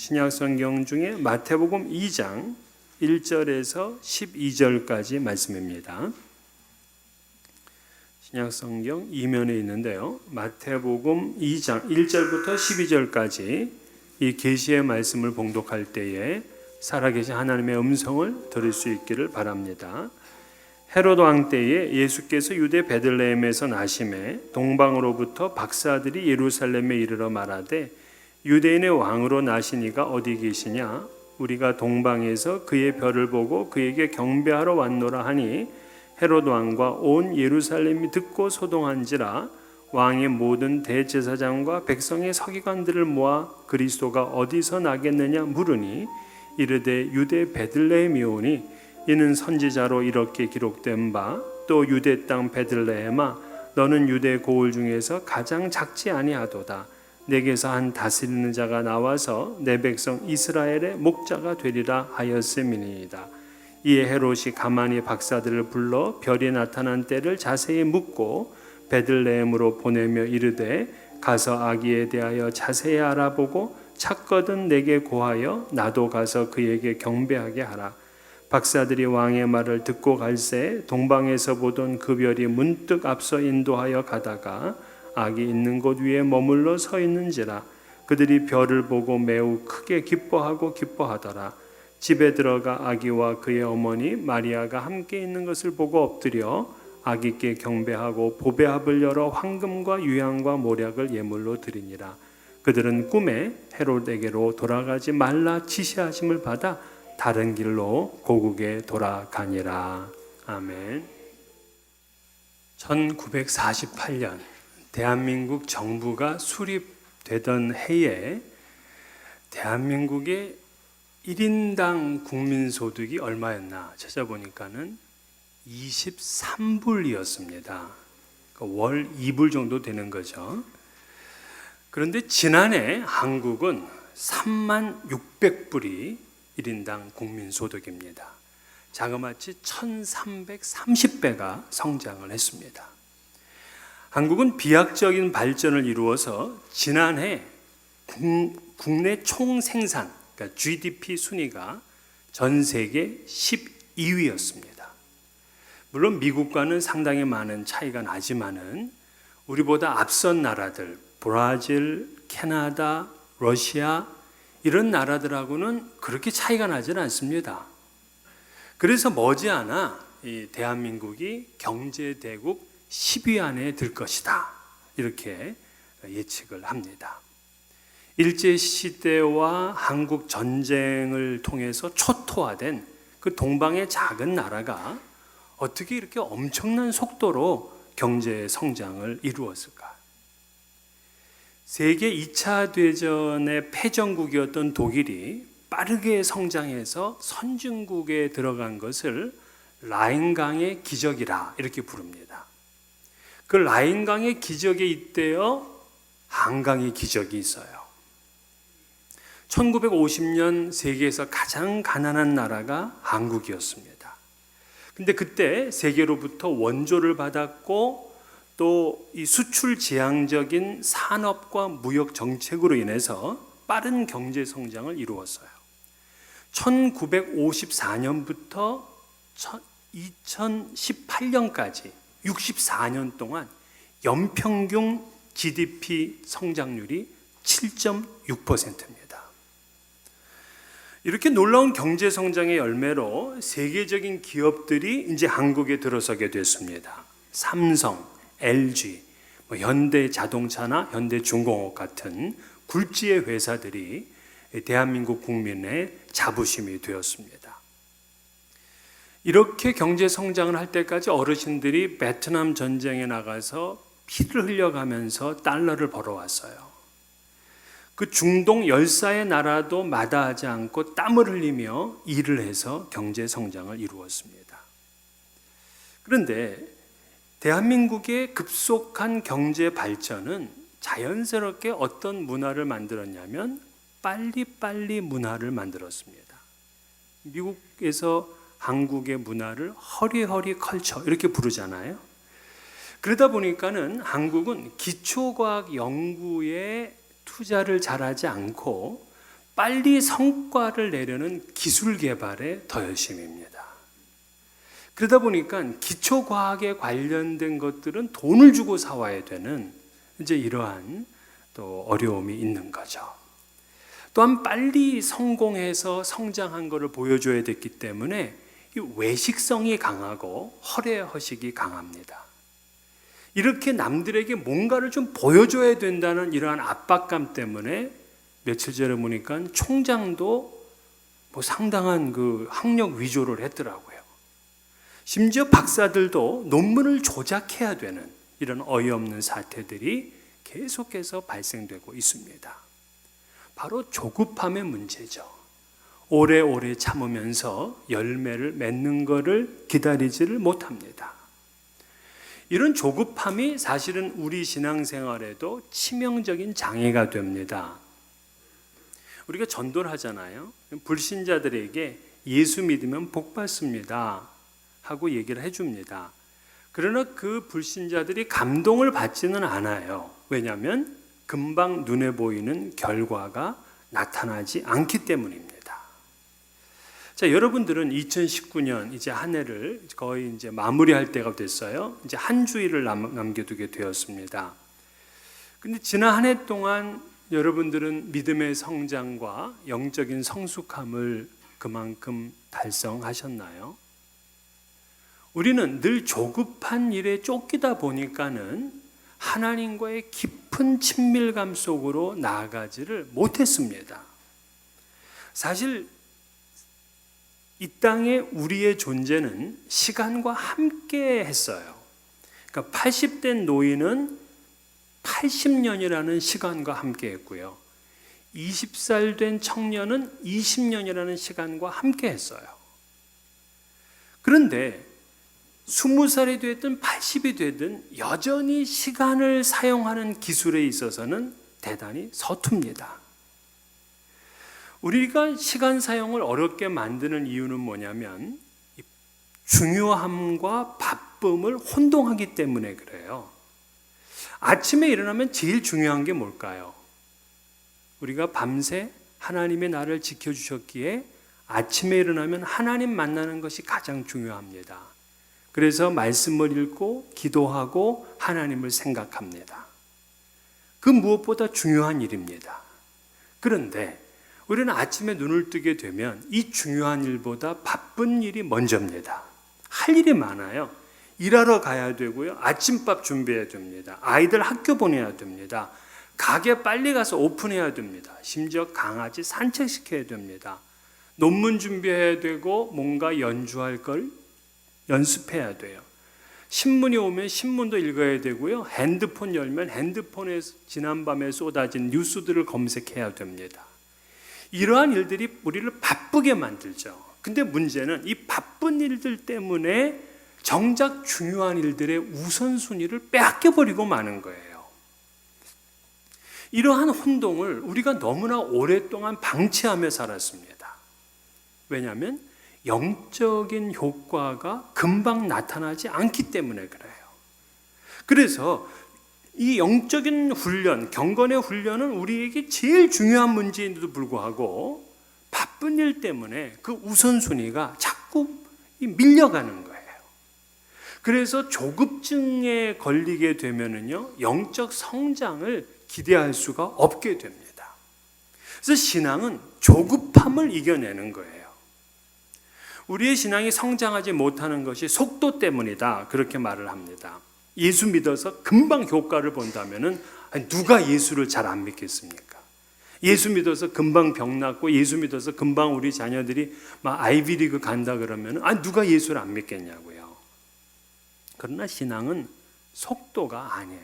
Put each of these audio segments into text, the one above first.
신약성경 중에 마태복음 2장 1절에서 12절까지 말씀입니다. 신약성경 2면에 있는데요. 마태복음 2장 1절부터 12절까지 이 계시의 말씀을 봉독할 때에 살아계신 하나님의 음성을 들을 수 있기를 바랍니다. 헤롯 왕 때에 예수께서 유대 베들레헴에서 나심에 동방으로부터 박사들이 예루살렘에 이르러 말하되 유대인의 왕으로 나신 이가 어디 계시냐? 우리가 동방에서 그의 별을 보고 그에게 경배하러 왔노라 하니 헤롯 왕과 온 예루살렘이 듣고 소동한지라. 왕의 모든 대제사장과 백성의 서기관들을 모아 그리스도가 어디서 나겠느냐 물으니 이르되 유대 베들레헴이오니 이는 선지자로 이렇게 기록된 바 또 유대 땅 베들레헴아 너는 유대 고을 중에서 가장 작지 아니하도다. 내게서 한 다스리는 자가 나와서 내 백성 이스라엘의 목자가 되리라 하였음이니이다. 이에 헤롯이 가만히 박사들을 불러 별이 나타난 때를 자세히 묻고 베들레헴으로 보내며 이르되 가서 아기에 대하여 자세히 알아보고 찾거든 내게 고하여 나도 가서 그에게 경배하게 하라. 박사들이 왕의 말을 듣고 갈새 동방에서 보던 그 별이 문득 앞서 인도하여 가다가 아기 있는 곳 위에 머물러 서 있는지라. 그들이 별을 보고 매우 크게 기뻐하고 기뻐하더라. 집에 들어가 아기와 그의 어머니 마리아가 함께 있는 것을 보고 엎드려 아기께 경배하고 보배합을 열어 황금과 유향과 모략을 예물로 드리니라. 그들은 꿈에 헤롯에게로 돌아가지 말라 지시하심을 받아 다른 길로 고국에 돌아가니라. 아멘. 1948년 대한민국 정부가 수립되던 해에 대한민국의 1인당 국민소득이 얼마였나 찾아보니까는 23불이었습니다. 월 2불 정도 되는 거죠. 그런데 지난해 한국은 36,600불이 1인당 국민소득입니다. 자그마치 1330배가 성장을 했습니다. 한국은 비약적인 발전을 이루어서 지난해 국내 총생산, 그러니까 GDP 순위가 전 세계 12위였습니다. 물론 미국과는 상당히 많은 차이가 나지만은 우리보다 앞선 나라들, 브라질, 캐나다, 러시아 이런 나라들하고는 그렇게 차이가 나지는 않습니다. 그래서 머지않아 이 대한민국이 경제대국 10위 안에 들 것이다. 이렇게 예측을 합니다. 일제시대와 한국 전쟁을 통해서 초토화된 그 동방의 작은 나라가 어떻게 이렇게 엄청난 속도로 경제 성장을 이루었을까? 세계 2차 대전의 패전국이었던 독일이 빠르게 성장해서 선진국에 들어간 것을 라인강의 기적이라 이렇게 부릅니다. 그 라인강의 기적에 잇대어 한강의 기적이 있어요. 1950년 세계에서 가장 가난한 나라가 한국이었습니다. 근데 그때 세계로부터 원조를 받았고 또 이 수출 지향적인 산업과 무역 정책으로 인해서 빠른 경제 성장을 이루었어요. 1954년부터 2018년까지 64년 동안 연평균 GDP 성장률이 7.6%입니다. 이렇게 놀라운 경제 성장의 열매로 세계적인 기업들이 이제 한국에 들어서게 됐습니다. 삼성, LG, 현대자동차나 현대중공업 같은 굴지의 회사들이 대한민국 국민의 자부심이 되었습니다. 이렇게 경제 성장을 할 때까지 어르신들이 베트남 전쟁에 나가서 피를 흘려가면서 달러를 벌어왔어요. 그 중동 열사의 나라도 마다하지 않고 땀을 흘리며 일을 해서 경제 성장을 이루었습니다. 그런데 대한민국의 급속한 경제 발전은 자연스럽게 어떤 문화를 만들었냐면 빨리빨리 문화를 만들었습니다. 미국에서 한국의 문화를 허리허리 컬처 이렇게 부르잖아요. 그러다 보니까는 한국은 기초과학 연구에 투자를 잘하지 않고 빨리 성과를 내려는 기술 개발에 더 열심입니다. 그러다 보니까 기초과학에 관련된 것들은 돈을 주고 사와야 되는 이제 이러한 또 어려움이 있는 거죠. 또한 빨리 성공해서 성장한 것을 보여줘야 됐기 때문에 이 외식성이 강하고 허례허식이 강합니다. 이렇게 남들에게 뭔가를 좀 보여줘야 된다는 이러한 압박감 때문에 며칠 전에 보니까 총장도 뭐 상당한 그 학력 위조를 했더라고요. 심지어 박사들도 논문을 조작해야 되는 이런 어이없는 사태들이 계속해서 발생되고 있습니다. 바로 조급함의 문제죠. 오래오래 참으면서 열매를 맺는 것을 기다리지를 못합니다. 이런 조급함이 사실은 우리 신앙생활에도 치명적인 장애가 됩니다. 우리가 전도를 하잖아요. 불신자들에게 예수 믿으면 복 받습니다 하고 얘기를 해줍니다. 그러나 그 불신자들이 감동을 받지는 않아요. 왜냐하면 금방 눈에 보이는 결과가 나타나지 않기 때문입니다. 자, 여러분들은 2019년 이제 한 해를 거의 이제 마무리할 때가 됐어요. 이제 한 주일을 남겨두게 되었습니다. 근데 지난 한 해 동안 여러분들은 믿음의 성장과 영적인 성숙함을 그만큼 달성하셨나요? 우리는 늘 조급한 일에 쫓기다 보니까는 하나님과의 깊은 친밀감 속으로 나아가지를 못했습니다. 사실 이 땅에 우리의 존재는 시간과 함께 했어요. 그러니까 80된 노인은 80년이라는 시간과 함께 했고요. 20살 된 청년은 20년이라는 시간과 함께 했어요. 그런데 20살이 되든 80이 되든 여전히 시간을 사용하는 기술에 있어서는 대단히 서툽니다. 우리가 시간 사용을 어렵게 만드는 이유는 뭐냐면 중요함과 바쁨을 혼동하기 때문에 그래요. 아침에 일어나면 제일 중요한 게 뭘까요? 우리가 밤새 하나님의 나를 지켜주셨기에 아침에 일어나면 하나님 만나는 것이 가장 중요합니다. 그래서 말씀을 읽고 기도하고 하나님을 생각합니다. 그 무엇보다 중요한 일입니다. 그런데 우리는 아침에 눈을 뜨게 되면 이 중요한 일보다 바쁜 일이 먼저입니다. 할 일이 많아요. 일하러 가야 되고요. 아침밥 준비해야 됩니다. 아이들 학교 보내야 됩니다. 가게 빨리 가서 오픈해야 됩니다. 심지어 강아지 산책시켜야 됩니다. 논문 준비해야 되고 뭔가 연주할 걸 연습해야 돼요. 신문이 오면 신문도 읽어야 되고요. 핸드폰 열면 핸드폰에 지난밤에 쏟아진 뉴스들을 검색해야 됩니다. 이러한 일들이 우리를 바쁘게 만들죠. 근데 문제는 이 바쁜 일들 때문에 정작 중요한 일들의 우선순위를 빼앗겨버리고 마는 거예요. 이러한 혼동을 우리가 너무나 오랫동안 방치하며 살았습니다. 왜냐하면 영적인 효과가 금방 나타나지 않기 때문에 그래요. 그래서 이 영적인 훈련, 경건의 훈련은 우리에게 제일 중요한 문제인데도 불구하고 바쁜 일 때문에 그 우선순위가 자꾸 밀려가는 거예요. 그래서 조급증에 걸리게 되면은요, 영적 성장을 기대할 수가 없게 됩니다. 그래서 신앙은 조급함을 이겨내는 거예요. 우리의 신앙이 성장하지 못하는 것이 속도 때문이다, 그렇게 말을 합니다. 예수 믿어서 금방 효과를 본다면은 누가 예수를 잘 안 믿겠습니까? 예수 믿어서 금방 병 낫고 예수 믿어서 금방 우리 자녀들이 막 아이비리그 간다 그러면은 누가 예수를 안 믿겠냐고요. 그러나 신앙은 속도가 아니에요.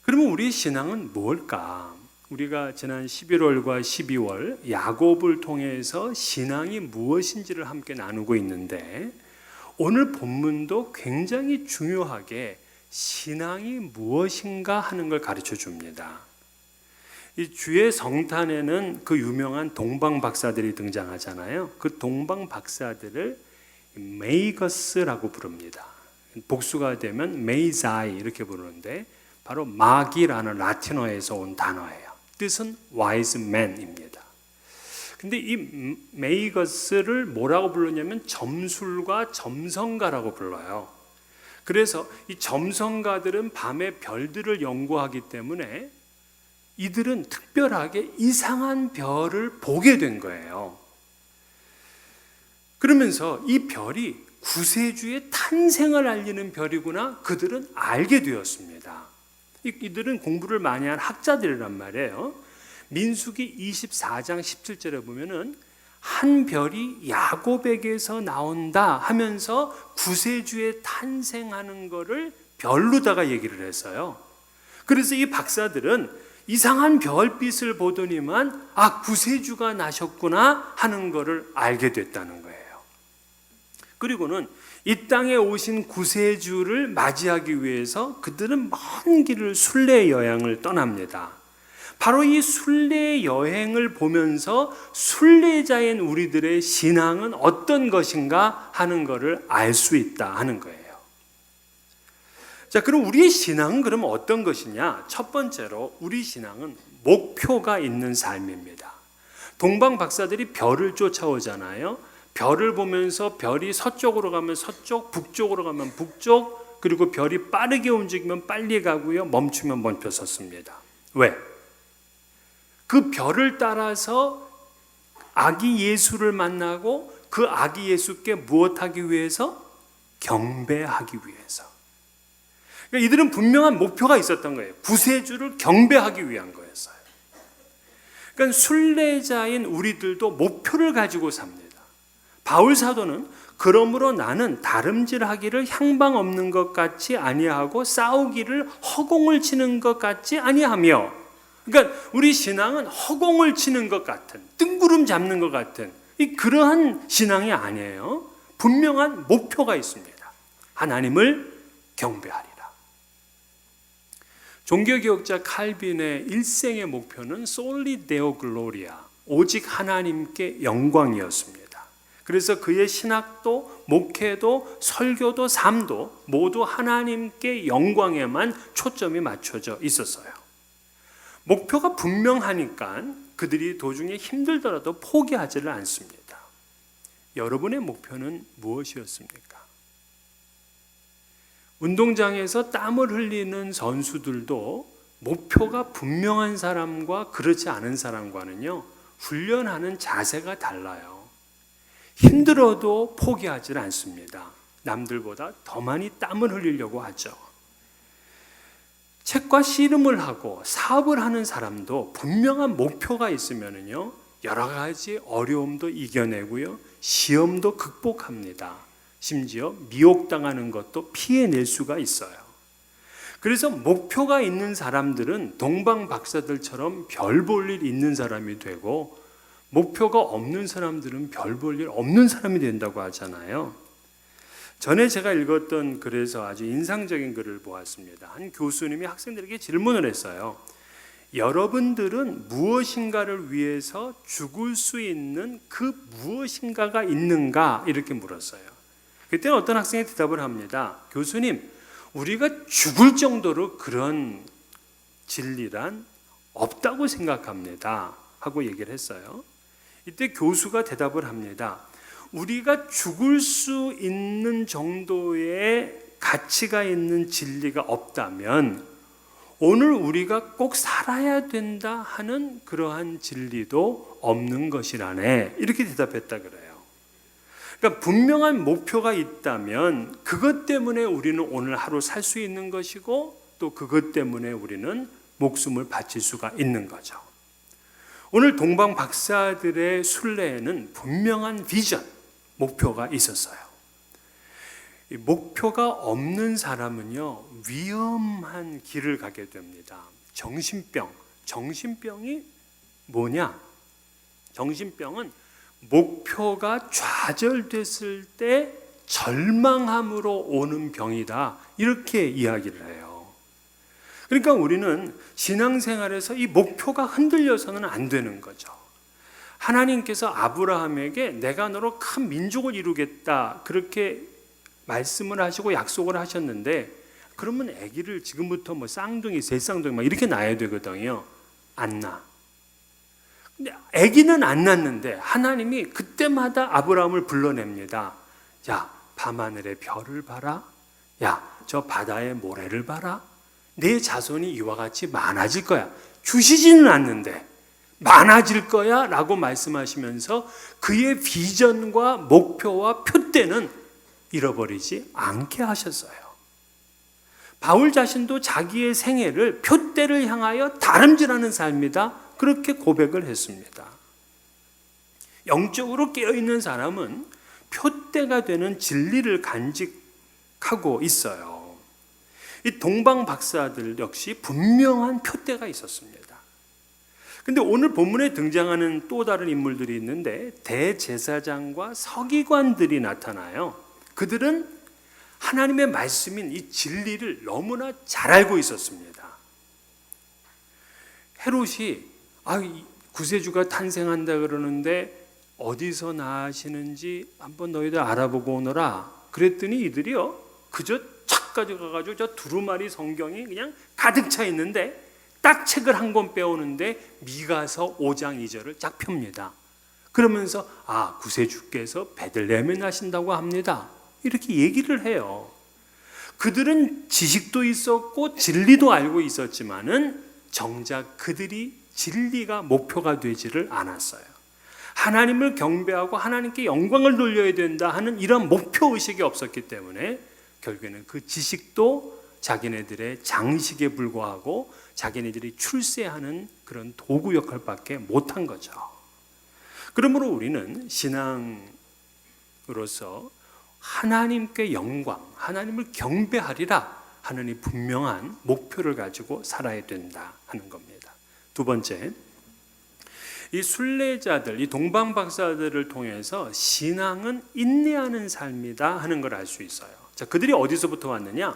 그러면 우리 신앙은 뭘까? 우리가 지난 11월과 12월 야곱을 통해서 신앙이 무엇인지를 함께 나누고 있는데, 오늘 본문도 굉장히 중요하게 신앙이 무엇인가 하는 걸 가르쳐 줍니다. 이 주의 성탄에는 그 유명한 동방 박사들이 등장하잖아요. 그 동방 박사들을 메이거스라고 부릅니다. 복수가 되면 메이자이 이렇게 부르는데 바로 마귀라는 라틴어에서 온 단어예요. 뜻은 wise man입니다. 근데 이 메이거스를 뭐라고 불렀냐면 점술과 점성가라고 불러요. 그래서 이 점성가들은 밤에 별들을 연구하기 때문에 이들은 특별하게 이상한 별을 보게 된 거예요. 그러면서 이 별이 구세주의 탄생을 알리는 별이구나 그들은 알게 되었습니다. 이들은 공부를 많이 한 학자들이란 말이에요. 민수기 24장 17절에 보면은 한 별이 야곱에게서 나온다 하면서 구세주의 탄생하는 거를 별로다가 얘기를 했어요. 그래서 이 박사들은 이상한 별빛을 보더니만 구세주가 나셨구나 하는 거를 알게 됐다는 거예요. 그리고는 이 땅에 오신 구세주를 맞이하기 위해서 그들은 먼 길을 순례 여행을 떠납니다. 바로 이 순례 여행을 보면서 순례자인 우리들의 신앙은 어떤 것인가 하는 것을 알 수 있다 하는 거예요. 자, 그럼 우리의 신앙은 그러면 어떤 것이냐? 첫 번째로 우리 신앙은 목표가 있는 삶입니다. 동방 박사들이 별을 쫓아오잖아요. 별을 보면서 별이 서쪽으로 가면 서쪽, 북쪽으로 가면 북쪽, 그리고 별이 빠르게 움직이면 빨리 가고요, 멈추면 멈춰 섰습니다. 왜? 그 별을 따라서 아기 예수를 만나고 그 아기 예수께 무엇하기 위해서? 경배하기 위해서. 그러니까 이들은 분명한 목표가 있었던 거예요. 구세주를 경배하기 위한 거였어요. 그러니까 순례자인 우리들도 목표를 가지고 삽니다. 바울 사도는 그러므로 나는 다름질하기를 향방 없는 것 같이 아니하고 싸우기를 허공을 치는 것 같지 아니하며, 그러니까 우리 신앙은 허공을 치는 것 같은, 뜬구름 잡는 것 같은 그러한 신앙이 아니에요. 분명한 목표가 있습니다. 하나님을 경배하리라. 종교개혁자 칼빈의 일생의 목표는 Soli Deo Gloria, 오직 하나님께 영광이었습니다. 그래서 그의 신학도, 목회도, 설교도, 삶도 모두 하나님께 영광에만 초점이 맞춰져 있었어요. 목표가 분명하니까 그들이 도중에 힘들더라도 포기하지를 않습니다. 여러분의 목표는 무엇이었습니까? 운동장에서 땀을 흘리는 선수들도 목표가 분명한 사람과 그렇지 않은 사람과는요, 훈련하는 자세가 달라요. 힘들어도 포기하지 않습니다. 남들보다 더 많이 땀을 흘리려고 하죠. 책과 씨름을 하고 사업을 하는 사람도 분명한 목표가 있으면요, 여러 가지 어려움도 이겨내고요, 시험도 극복합니다. 심지어 미혹당하는 것도 피해낼 수가 있어요. 그래서 목표가 있는 사람들은 동방 박사들처럼 별 볼 일 있는 사람이 되고, 목표가 없는 사람들은 별 볼 일 없는 사람이 된다고 하잖아요. 전에 제가 읽었던 글에서 아주 인상적인 글을 보았습니다. 한 교수님이 학생들에게 질문을 했어요. 여러분들은 무엇인가를 위해서 죽을 수 있는 그 무엇인가가 있는가? 이렇게 물었어요. 그때는 어떤 학생이 대답을 합니다. 교수님, 우리가 죽을 정도로 그런 진리란 없다고 생각합니다 하고 얘기를 했어요. 이때 교수가 대답을 합니다. 우리가 죽을 수 있는 정도의 가치가 있는 진리가 없다면 오늘 우리가 꼭 살아야 된다 하는 그러한 진리도 없는 것이라네, 이렇게 대답했다 그래요. 그러니까 분명한 목표가 있다면 그것 때문에 우리는 오늘 하루 살 수 있는 것이고, 또 그것 때문에 우리는 목숨을 바칠 수가 있는 거죠. 오늘 동방 박사들의 순례에는 분명한 비전, 목표가 있었어요. 이 목표가 없는 사람은요, 위험한 길을 가게 됩니다. 정신병이 뭐냐? 정신병은 목표가 좌절됐을 때 절망함으로 오는 병이다, 이렇게 이야기를 해요. 그러니까 우리는 신앙생활에서 이 목표가 흔들려서는 안 되는 거죠. 하나님께서 아브라함에게 내가 너로 큰 민족을 이루겠다, 그렇게 말씀을 하시고 약속을 하셨는데, 그러면 아기를 지금부터 쌍둥이, 세 쌍둥이 막 이렇게 낳아야 되거든요. 안 낳아. 아기는 안 낳는데 하나님이 그때마다 아브라함을 불러냅니다. 야, 밤하늘의 별을 봐라. 야, 저 바다의 모래를 봐라. 내 자손이 이와 같이 많아질 거야. 주시지는 않는데 많아질 거야 라고 말씀하시면서 그의 비전과 목표와 표대는 잃어버리지 않게 하셨어요. 바울 자신도 자기의 생애를 표대를 향하여 다름질하는 삶이다, 그렇게 고백을 했습니다. 영적으로 깨어있는 사람은 표대가 되는 진리를 간직하고 있어요. 이 동방 박사들 역시 분명한 표대가 있었습니다. 근데 오늘 본문에 등장하는 또 다른 인물들이 있는데 대제사장과 서기관들이 나타나요. 그들은 하나님의 말씀인 이 진리를 너무나 잘 알고 있었습니다. 헤롯이 구세주가 탄생한다 그러는데 어디서 나시는지 한번 너희들 알아보고 오너라 그랬더니 이들이요 그저 착 가져가가지고 저 두루마리 성경이 그냥 가득 차 있는데 딱 책을 한 권 빼오는데 미가서 5장 2절을 쫙 펴니다. 그러면서 구세주께서 베들레헴에 나신다고 합니다, 이렇게 얘기를 해요. 그들은 지식도 있었고 진리도 알고 있었지만은 정작 그들이 진리가 목표가 되지를 않았어요. 하나님을 경배하고 하나님께 영광을 돌려야 된다 하는 이런 목표의식이 없었기 때문에 결국에는 그 지식도 자기네들의 장식에 불과하고 자기네들이 출세하는 그런 도구 역할밖에 못한 거죠. 그러므로 우리는 신앙으로서 하나님께 영광, 하나님을 경배하리라 하는 이 분명한 목표를 가지고 살아야 된다 하는 겁니다. 두 번째, 이 순례자들, 이 동방 박사들을 통해서 신앙은 인내하는 삶이다 하는 걸 알 수 있어요. 자, 그들이 어디서부터 왔느냐?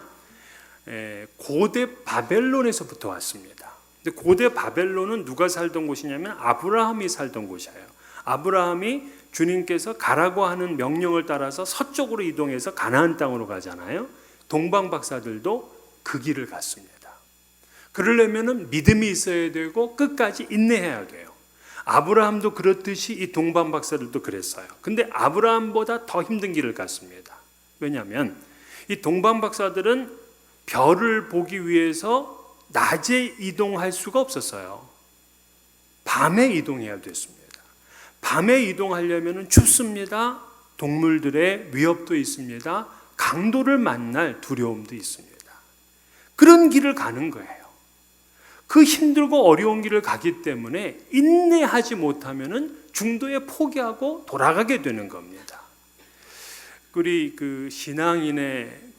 고대 바벨론에서부터 왔습니다. 근데 고대 바벨론은 누가 살던 곳이냐면 아브라함이 살던 곳이에요. 아브라함이 주님께서 가라고 하는 명령을 따라서 서쪽으로 이동해서 가나안 땅으로 가잖아요. 동방 박사들도 그 길을 갔습니다. 그러려면 믿음이 있어야 되고 끝까지 인내해야 돼요. 아브라함도 그렇듯이 이 동방 박사들도 그랬어요. 근데 아브라함보다 더 힘든 길을 갔습니다. 왜냐하면 이 동방 박사들은 별을 보기 위해서 낮에 이동할 수가 없었어요. 밤에 이동해야 됐습니다. 밤에 이동하려면 춥습니다. 동물들의 위협도 있습니다. 강도를 만날 두려움도 있습니다. 그런 길을 가는 거예요. 그 힘들고 어려운 길을 가기 때문에 인내하지 못하면 중도에 포기하고 돌아가게 되는 겁니다. 우리 그 신앙인의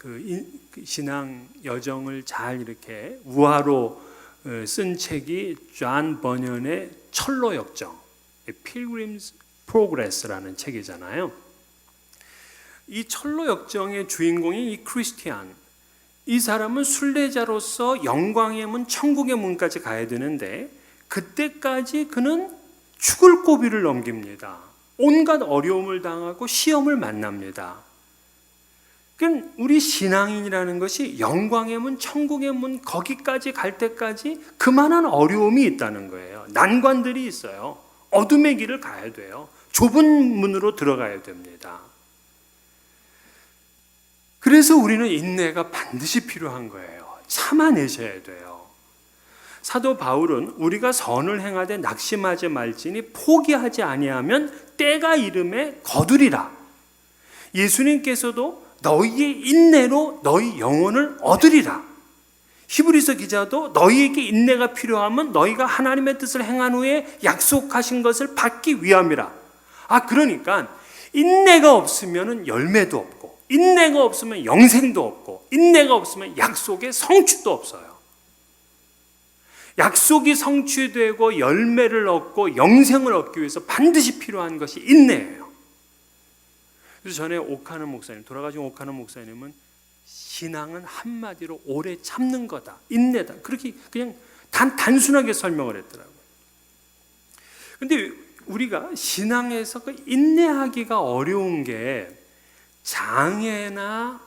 신앙 여정을 잘 이렇게 우화로 쓴 책이 존 버년의 철로 역정, Pilgrim's Progress라는 책이잖아요. 이 철로 역정의 주인공이 이 크리스티안, 이 사람은 순례자로서 영광의 문, 천국의 문까지 가야 되는데 그때까지 그는 죽을 고비를 넘깁니다. 온갖 어려움을 당하고 시험을 만납니다. 그러니까 우리 신앙인이라는 것이 영광의 문, 천국의 문 거기까지 갈 때까지 그만한 어려움이 있다는 거예요. 난관들이 있어요. 어둠의 길을 가야 돼요. 좁은 문으로 들어가야 됩니다. 그래서 우리는 인내가 반드시 필요한 거예요. 참아내셔야 돼요. 사도 바울은 우리가 선을 행하되 낙심하지 말지니 포기하지 아니하면 때가 이름에 거두리라. 예수님께서도 너희의 인내로 너희 영혼을 얻으리라. 히브리서 기자도 너희에게 인내가 필요하면 너희가 하나님의 뜻을 행한 후에 약속하신 것을 받기 위함이라. 그러니까 인내가 없으면 열매도 없고 인내가 없으면 영생도 없고 인내가 없으면 약속의 성취도 없어요. 약속이 성취되고 열매를 얻고 영생을 얻기 위해서 반드시 필요한 것이 인내예요. 그래서 전에 오카노 목사님, 돌아가신 오카노 목사님은 신앙은 한마디로 오래 참는 거다, 인내다, 그렇게 그냥 단순하게 설명을 했더라고요. 근데 우리가 신앙에서 그 인내하기가 어려운 게 장애나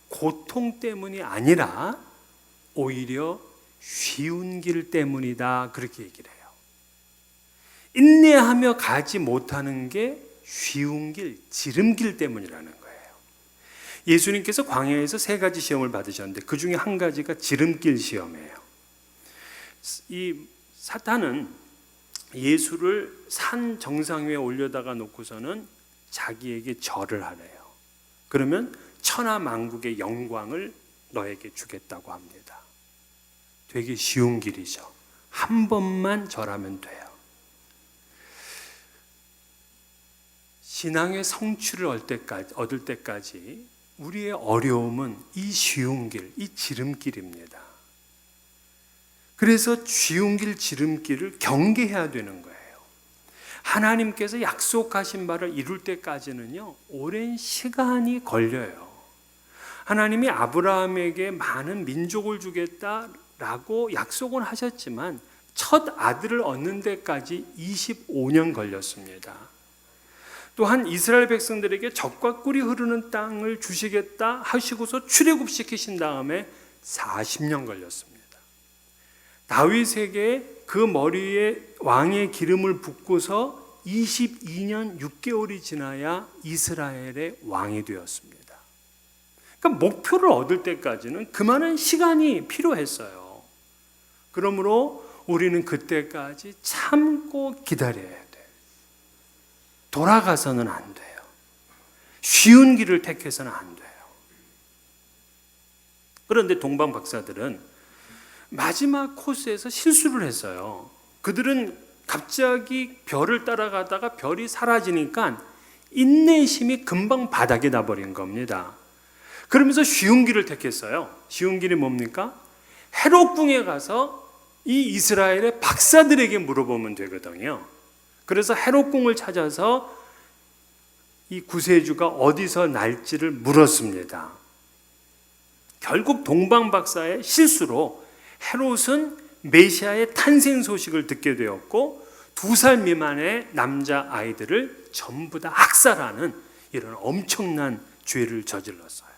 고통 때문이 아니라 오히려 쉬운 길 때문이다, 그렇게 얘기를 해요. 인내하며 가지 못하는 게 쉬운 길, 지름길 때문이라는 거예요. 예수님께서 광야에서 3가지 시험을 받으셨는데 그 중에 한 가지가 지름길 시험이에요. 이 사탄은 예수를 산 정상 위에 올려다가 놓고서는 자기에게 절을 하래요. 그러면 천하 만국의 영광을 너에게 주겠다고 합니다. 되게 쉬운 길이죠. 한 번만 절하면 돼요. 신앙의 성취를 얻을 때까지 우리의 어려움은 이 쉬운 길, 이 지름길입니다. 그래서 쉬운 길, 지름길을 경계해야 되는 거예요. 하나님께서 약속하신 바를 이룰 때까지는요, 오랜 시간이 걸려요. 하나님이 아브라함에게 많은 민족을 주겠다라고 약속은 하셨지만 첫 아들을 얻는 데까지 25년 걸렸습니다. 또한 이스라엘 백성들에게 젖과 꿀이 흐르는 땅을 주시겠다 하시고서 출애굽시키신 다음에 40년 걸렸습니다. 다윗에게 그 머리에 왕의 기름을 붓고서 22년 6개월이 지나야 이스라엘의 왕이 되었습니다. 그러니까 목표를 얻을 때까지는 그만한 시간이 필요했어요. 그러므로 우리는 그때까지 참고 기다려야 돼요. 돌아가서는 안 돼요. 쉬운 길을 택해서는 안 돼요. 그런데 동방 박사들은 마지막 코스에서 실수를 했어요. 그들은 갑자기 별을 따라가다가 별이 사라지니까 인내심이 금방 바닥에 나버린 겁니다. 그러면서 쉬운 길을 택했어요. 쉬운 길이 뭡니까? 헤롯궁에 가서 이 이스라엘의 박사들에게 물어보면 되거든요. 그래서 헤롯궁을 찾아서 이 구세주가 어디서 날지를 물었습니다. 결국 동방박사의 실수로 헤롯은 메시아의 탄생 소식을 듣게 되었고 2살 미만의 남자 아이들을 전부 다 학살하는 이런 엄청난 죄를 저질렀어요.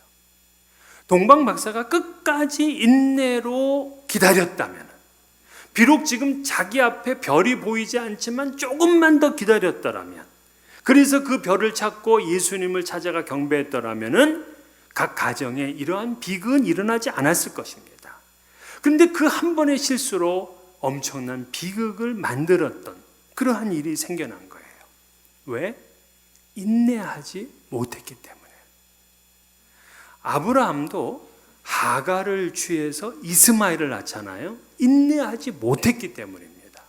동방박사가 끝까지 인내로 기다렸다면, 비록 지금 자기 앞에 별이 보이지 않지만 조금만 더 기다렸더라면, 그래서 그 별을 찾고 예수님을 찾아가 경배했더라면은 각 가정에 이러한 비극은 일어나지 않았을 것입니다. 그런데 그 한 번의 실수로 엄청난 비극을 만들었던 그러한 일이 생겨난 거예요. 왜? 인내하지 못했기 때문에. 아브라함도 하갈을 취해서 이스마엘을 낳잖아요. 인내하지 못했기 때문입니다.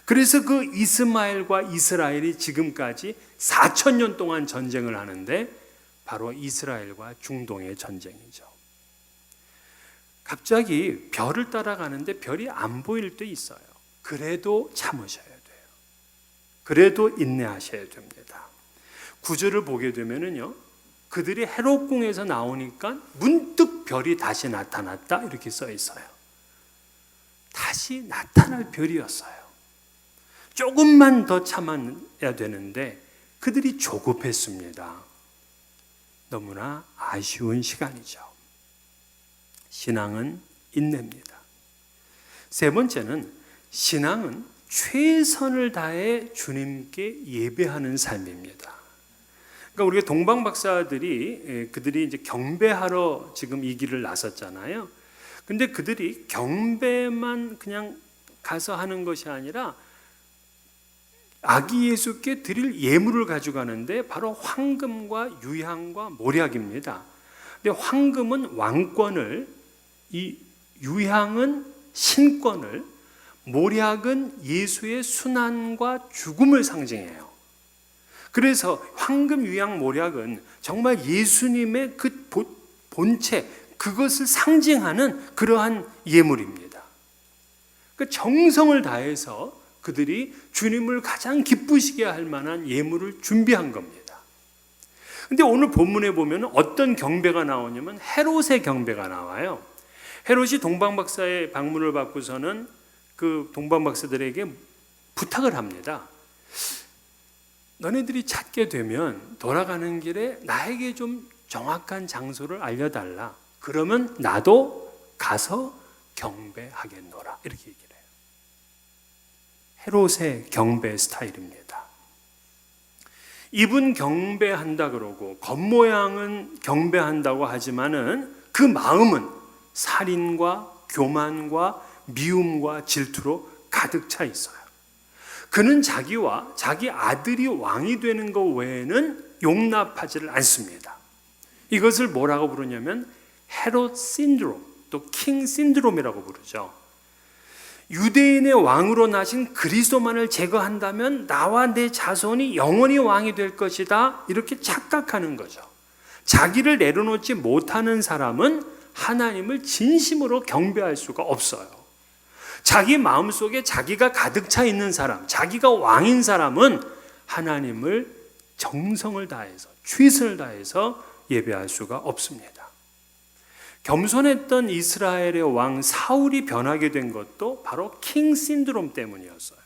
그래서 그 이스마엘과 이스라엘이 지금까지 4,000년 동안 전쟁을 하는데 바로 이스라엘과 중동의 전쟁이죠. 갑자기 별을 따라가는데 별이 안 보일 때 있어요. 그래도 참으셔야 돼요. 그래도 인내하셔야 됩니다. 구절을 보게 되면은요, 그들이 헤롯궁에서 나오니까 문득 별이 다시 나타났다 이렇게 써 있어요. 다시 나타날 별이었어요. 조금만 더 참아야 되는데 그들이 조급했습니다. 너무나 아쉬운 시간이죠. 신앙은 인내입니다. 3번째는 신앙은 최선을 다해 주님께 예배하는 삶입니다. 그러니까 우리가 동방 박사들이 그들이 이제 경배하러 지금 이 길을 나섰잖아요. 근데 그들이 경배만 그냥 가서 하는 것이 아니라 아기 예수께 드릴 예물을 가져가는데 바로 황금과 유향과 모략입니다. 근데 황금은 왕권을, 이 유향은 신권을, 모략은 예수의 순환과 죽음을 상징해요. 그래서 황금, 유향, 모략은 정말 예수님의 그 본체, 그것을 상징하는 그러한 예물입니다. 그 정성을 다해서 그들이 주님을 가장 기쁘시게 할 만한 예물을 준비한 겁니다. 근데 오늘 본문에 보면 어떤 경배가 나오냐면 헤롯의 경배가 나와요. 헤롯이 동방박사의 방문을 받고서는 그 동방박사들에게 부탁을 합니다. 너네들이 찾게 되면 돌아가는 길에 나에게 좀 정확한 장소를 알려달라. 그러면 나도 가서 경배하겠노라. 이렇게 얘기를 해요. 헤롯의 경배 스타일입니다. 입은 경배한다 그러고 겉모양은 경배한다고 하지만은 그 마음은 살인과 교만과 미움과 질투로 가득 차 있어요. 그는 자기와 자기 아들이 왕이 되는 것 외에는 용납하지를 않습니다. 이것을 뭐라고 부르냐면 헤롯 신드롬, 또 킹 신드롬이라고 부르죠. 유대인의 왕으로 나신 그리스도만을 제거한다면 나와 내 자손이 영원히 왕이 될 것이다, 이렇게 착각하는 거죠. 자기를 내려놓지 못하는 사람은 하나님을 진심으로 경배할 수가 없어요. 자기 마음속에 자기가 가득 차 있는 사람, 자기가 왕인 사람은 하나님을 정성을 다해서, 최선을 다해서 예배할 수가 없습니다. 겸손했던 이스라엘의 왕 사울이 변하게 된 것도 바로 킹 신드롬 때문이었어요.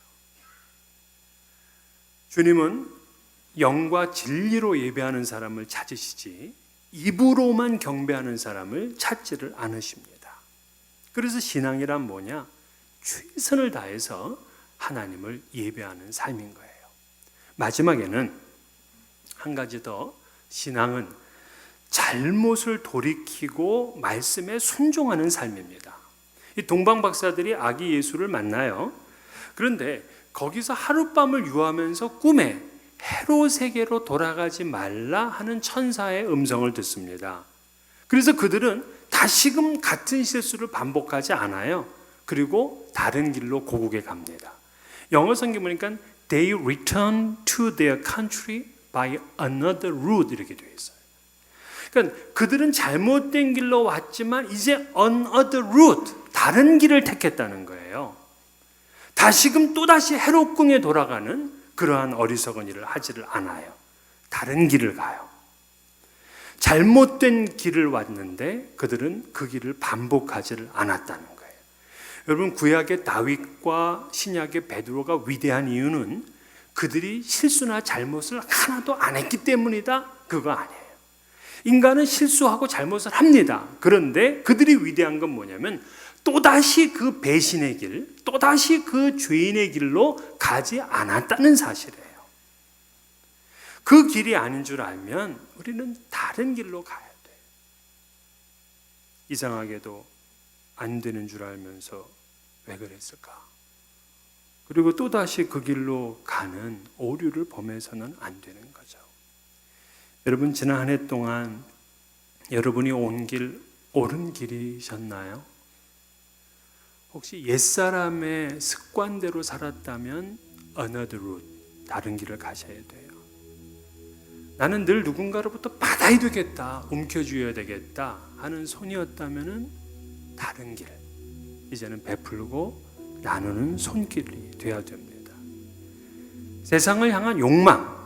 주님은 영과 진리로 예배하는 사람을 찾으시지 입으로만 경배하는 사람을 찾지를 않으십니다. 그래서 신앙이란 뭐냐? 최선을 다해서 하나님을 예배하는 삶인 거예요. 마지막에는 한 가지 더, 신앙은 잘못을 돌이키고 말씀에 순종하는 삶입니다. 이 동방 박사들이 아기 예수를 만나요. 그런데 거기서 하룻밤을 유하면서 꿈에 헤롯에게로 돌아가지 말라 하는 천사의 음성을 듣습니다. 그래서 그들은 다시금 같은 실수를 반복하지 않아요. 그리고 다른 길로 고국에 갑니다. 영어 성경 보니까 They return to their country by another route, 이렇게 되어 있어요. 그러니까 그들은 잘못된 길로 왔지만 이제 another route, 다른 길을 택했다는 거예요. 다시금 또다시 헤롯궁에 돌아가는 그러한 어리석은 일을 하지를 않아요. 다른 길을 가요. 잘못된 길을 왔는데 그들은 그 길을 반복하지를 않았다는 거예요. 여러분, 구약의 다윗과 신약의 베드로가 위대한 이유는 그들이 실수나 잘못을 하나도 안 했기 때문이다, 그거 아니에요. 인간은 실수하고 잘못을 합니다. 그런데 그들이 위대한 건 뭐냐면 또다시 그 배신의 길, 또다시 그 죄인의 길로 가지 않았다는 사실이에요. 그 길이 아닌 줄 알면 우리는 다른 길로 가야 돼요. 이상하게도 안 되는 줄 알면서 왜 그랬을까? 그리고 또다시 그 길로 가는 오류를 범해서는 안 되는 거죠. 여러분, 지난 한 해 동안 여러분이 온 길 옳은 길이셨나요? 혹시 옛사람의 습관대로 살았다면 another route, 다른 길을 가셔야 돼요. 나는 늘 누군가로부터 받아야 되겠다, 움켜쥐어야 되겠다 하는 손이었다면 다른 길, 이제는 베풀고 나누는 손길이 되어야 됩니다. 세상을 향한 욕망,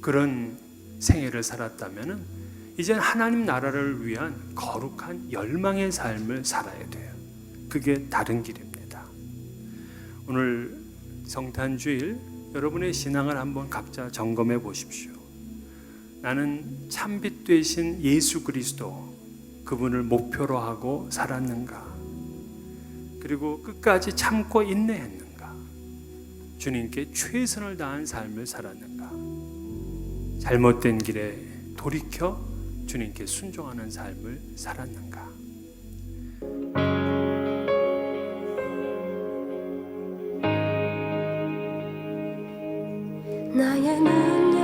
그런 생애를 살았다면 이제는 하나님 나라를 위한 거룩한 열망의 삶을 살아야 돼요. 그게 다른 길입니다. 오늘 성탄주일 여러분의 신앙을 한번 각자 점검해 보십시오. 나는 참빛 되신 예수 그리스도, 그분을 목표로 하고 살았는가? 그리고 끝까지 참고 인내했는가? 주님께 최선을 다한 삶을 살았는가? 잘못된 길에 돌이켜 주님께 순종하는 삶을 살았는가? 나의 눈